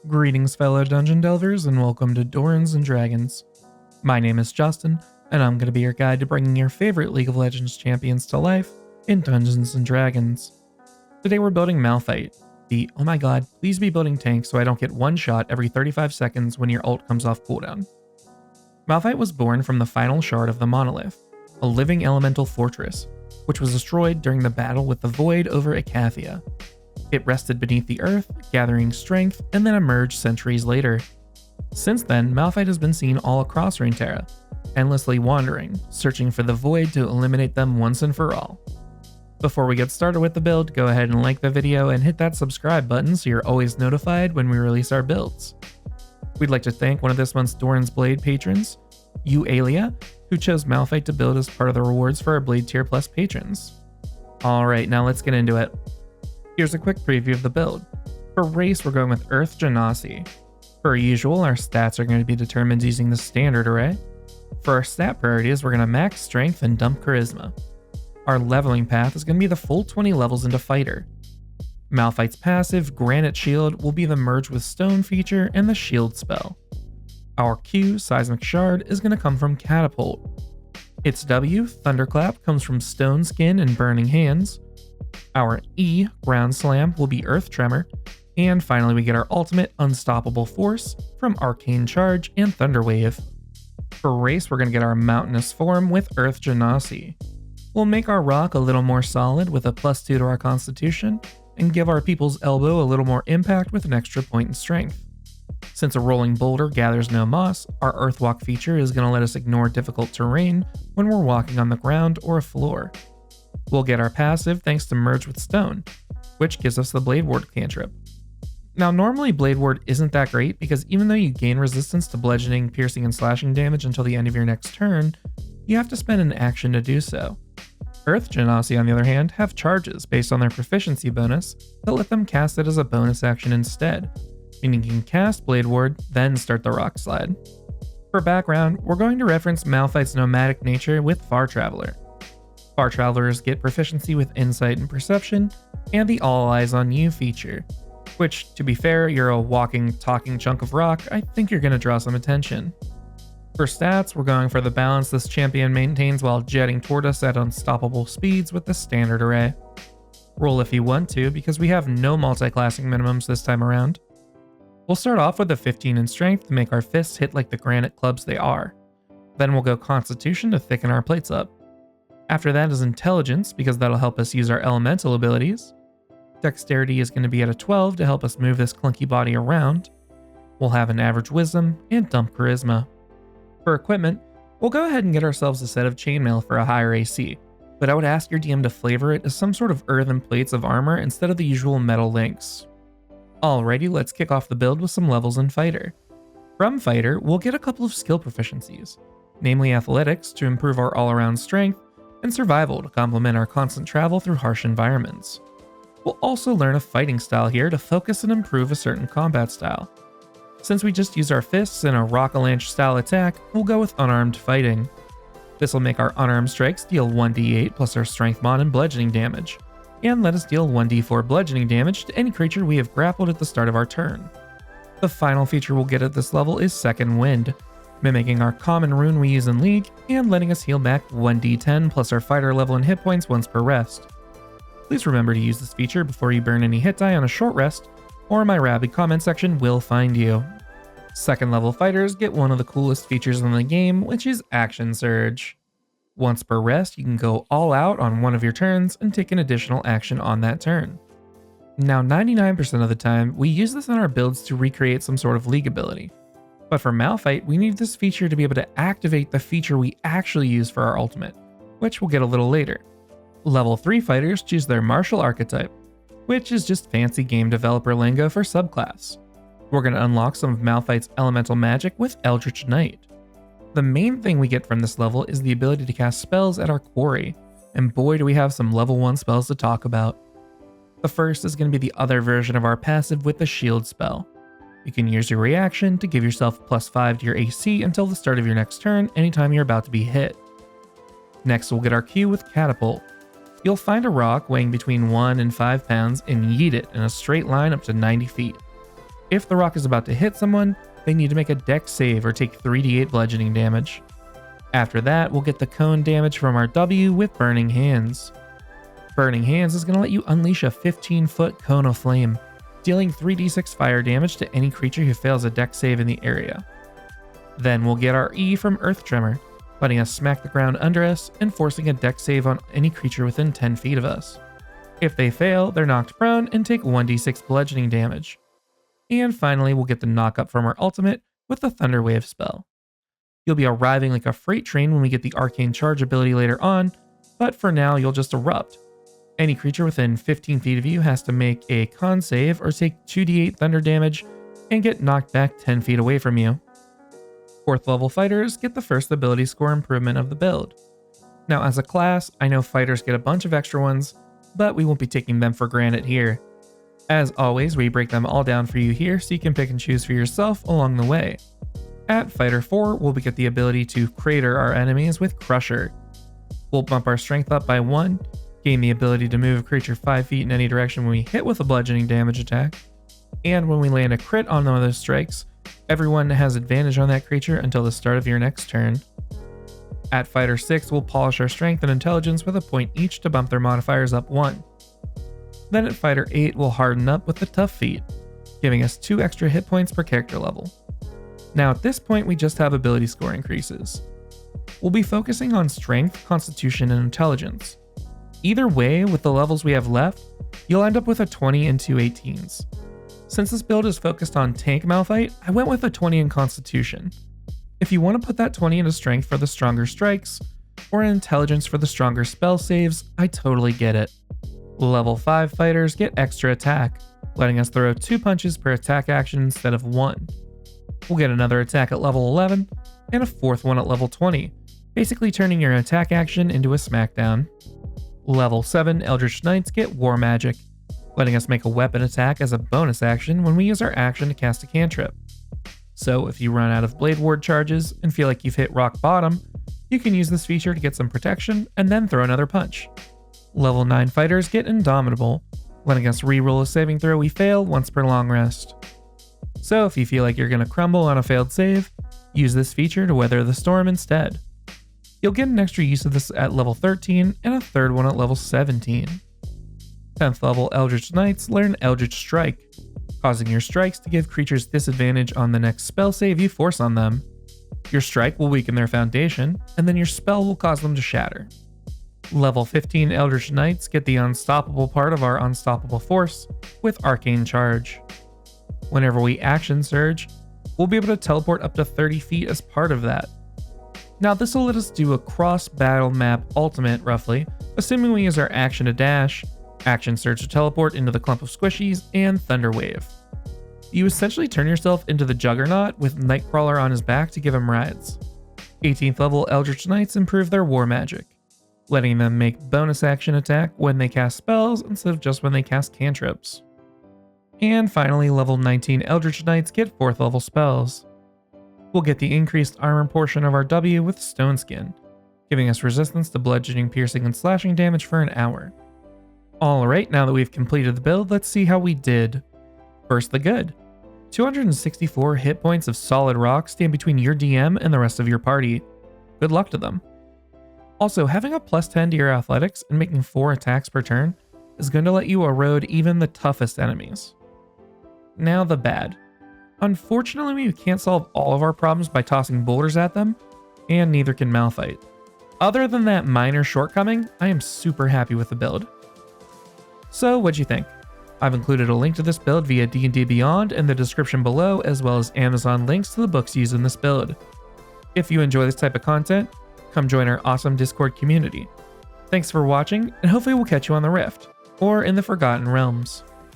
Greetings, fellow dungeon delvers, and welcome to Dorans and Dragons. My name is Justin, and I'm going to be your guide to bringing your favorite League of Legends champions to life in Dungeons and Dragons. Today we're building Malphite, the oh my god, please be building tank so I don't get one shot every 35 seconds when your ult comes off cooldown. Malphite was born from the final shard of the Monolith, a living elemental fortress, which was destroyed during the battle with the Void over Acathia. It rested beneath the earth, gathering strength, and then emerged centuries later. Since then, Malphite has been seen all across Runeterra, endlessly wandering, searching for the Void to eliminate them once and for all. Before we get started with the build, go ahead and like the video and hit that subscribe button so you're always notified when we release our builds. We'd like to thank one of this month's Doran's Blade patrons, Alia, who chose Malphite to build as part of the rewards for our Blade Tier Plus patrons. Alright, now let's get into it. Here's a quick preview of the build. For race, we're going with Earth Genasi. Per usual, our stats are going to be determined using the standard array. For our stat priorities, we're going to max strength and dump charisma. Our leveling path is going to be the full 20 levels into fighter. Malphite's passive, Granite Shield, will be the merge with stone feature and the shield spell. Our Q, Seismic Shard, is going to come from Catapult. Its W, Thunderclap, comes from Stone Skin and Burning Hands. Our E, Ground Slam, will be Earth Tremor, and finally we get our ultimate, Unstoppable Force, from Arcane Charge and Thunder Wave. For race, we're going to get our Mountainous Form with Earth Genasi. We'll make our rock a little more solid with a +2 to our constitution, and give our People's Elbow a little more impact with an extra point in strength. Since a rolling boulder gathers no moss, our Earthwalk feature is going to let us ignore difficult terrain when we're walking on the ground or a floor. We'll get our passive thanks to Merge with Stone, which gives us the Blade Ward cantrip. Now normally Blade Ward isn't that great because even though you gain resistance to bludgeoning, piercing, and slashing damage until the end of your next turn, you have to spend an action to do so. Earth Genasi, on the other hand, have charges based on their proficiency bonus that let them cast it as a bonus action instead, meaning you can cast Blade Ward, then start the Rock Slide. For background, we're going to reference Malphite's nomadic nature with Far Traveler. Far Travelers get proficiency with Insight and Perception, and the All Eyes on You feature, which, to be fair, you're a walking, talking chunk of rock, I think you're going to draw some attention. For stats, we're going for the balance this champion maintains while jetting toward us at unstoppable speeds with the standard array. Roll if you want to, because we have no multi-classing minimums this time around. We'll start off with a 15 in strength to make our fists hit like the granite clubs they are. Then we'll go Constitution to thicken our plates up. After that is Intelligence, because that'll help us use our elemental abilities. Dexterity is going to be at a 12 to help us move this clunky body around. We'll have an average Wisdom and dump Charisma. For equipment, we'll go ahead and get ourselves a set of chainmail for a higher AC, but I would ask your DM to flavor it as some sort of earthen plates of armor instead of the usual metal links. Alrighty, let's kick off the build with some levels in Fighter. From Fighter, we'll get a couple of skill proficiencies, namely Athletics to improve our all-around strength, and Survival to complement our constant travel through harsh environments. We'll also learn a fighting style here to focus and improve a certain combat style. Since we just use our fists in a Rock-a-Lanche style attack, we'll go with Unarmed Fighting. This will make our unarmed strikes deal 1d8 plus our strength mod and bludgeoning damage, and let us deal 1d4 bludgeoning damage to any creature we have grappled at the start of our turn. The final feature we'll get at this level is Second Wind, mimicking our common rune we use in League, and letting us heal back 1d10 plus our fighter level and hit points once per rest. Please remember to use this feature before you burn any hit die on a short rest, or my rabid comment section will find you. Second level fighters get one of the coolest features in the game, which is Action Surge. Once per rest, you can go all out on one of your turns and take an additional action on that turn. Now 99% of the time, we use this in our builds to recreate some sort of League ability. But for Malphite, we need this feature to be able to activate the feature we actually use for our ultimate, which we'll get a little later. Level 3 fighters choose their Martial Archetype, which is just fancy game developer lingo for subclass. We're going to unlock some of Malphite's elemental magic with Eldritch Knight. The main thing we get from this level is the ability to cast spells at our quarry, and boy do we have some level 1 spells to talk about. The first is going to be the other version of our passive with the shield spell. You can use your reaction to give yourself +5 to your AC until the start of your next turn anytime you're about to be hit. Next we'll get our Q with Catapult. You'll find a rock weighing between 1 and 5 pounds and yeet it in a straight line up to 90 feet. If the rock is about to hit someone, they need to make a dex save or take 3d8 bludgeoning damage. After that, we'll get the cone damage from our W with Burning Hands. Burning Hands is going to let you unleash a 15-foot cone of flame, dealing 3d6 fire damage to any creature who fails a dex save in the area. Then we'll get our E from Earth Tremor, letting us smack the ground under us and forcing a dex save on any creature within 10 feet of us. If they fail, they're knocked prone and take 1d6 bludgeoning damage. And finally, we'll get the knock up from our ultimate with the Thunder Wave spell. You'll be arriving like a freight train when we get the Arcane Charge ability later on, but for now you'll just erupt. Any creature within 15 feet of you has to make a con save or take 2d8 thunder damage and get knocked back 10 feet away from you. 4th level fighters get the first ability score improvement of the build. Now as a class, I know fighters get a bunch of extra ones, but we won't be taking them for granted here. As always, we break them all down for you here so you can pick and choose for yourself along the way. At Fighter 4, we'll get the ability to crater our enemies with Crusher. We'll bump our strength up by 1, gain the ability to move a creature 5 feet in any direction when we hit with a bludgeoning damage attack, and when we land a crit on one of those strikes, everyone has advantage on that creature until the start of your next turn. At Fighter 6, we'll polish our strength and intelligence with a point each to bump their modifiers up 1. Then at Fighter 8, we'll harden up with the Tough Feat, giving us 2 extra hit points per character level. Now at this point, we just have ability score increases. We'll be focusing on Strength, Constitution, and Intelligence. Either way, with the levels we have left, you'll end up with a 20 and 2 18s. Since this build is focused on Tank Malphite, I went with a 20 in Constitution. If you want to put that 20 into Strength for the stronger strikes, or in Intelligence for the stronger spell saves, I totally get it. Level 5 fighters get extra attack, letting us throw 2 punches per attack action instead of 1. We'll get another attack at level 11, and a 4th one at level 20, basically turning your attack action into a smackdown. Level 7 Eldritch Knights get War Magic, letting us make a weapon attack as a bonus action when we use our action to cast a cantrip. So if you run out of Blade Ward charges and feel like you've hit rock bottom, you can use this feature to get some protection and then throw another punch. Level 9 fighters get Indomitable, letting us reroll a saving throw we fail once per long rest. So if you feel like you're going to crumble on a failed save, use this feature to weather the storm instead. You'll get an extra use of this at level 13 and a 3rd one at level 17. 10th level Eldritch Knights learn Eldritch Strike, causing your strikes to give creatures disadvantage on the next spell save you force on them. Your strike will weaken their foundation, and then your spell will cause them to shatter. Level 15 Eldritch Knights get the unstoppable part of our unstoppable force with Arcane Charge. Whenever we action surge, we'll be able to teleport up to 30 feet as part of that. Now this will let us do a cross-battle map ultimate roughly, assuming we use our action to dash, action surge to teleport into the clump of squishies, and Thunder Wave. You essentially turn yourself into the Juggernaut with Nightcrawler on his back to give him rides. 18th level Eldritch Knights improve their War Magic, letting them make bonus action attack when they cast spells instead of just when they cast cantrips. And finally, level 19 Eldritch Knights get 4th level spells. We'll get the increased armor portion of our W with Stone Skin, giving us resistance to bludgeoning, piercing, and slashing damage for an hour. Alright, now that we've completed the build, let's see how we did. First, the good. 264 hit points of solid rock stand between your DM and the rest of your party. Good luck to them. Also, having a plus 10 to your athletics and making 4 attacks per turn is going to let you erode even the toughest enemies. Now the bad. Unfortunately, we can't solve all of our problems by tossing boulders at them, and neither can Malphite. Other than that minor shortcoming, I am super happy with the build. So what'd you think? I've included a link to this build via D&D Beyond in the description below, as well as Amazon links to the books used in this build. If you enjoy this type of content, come join our awesome Discord community. Thanks for watching, and hopefully we'll catch you on the Rift, or in the Forgotten Realms.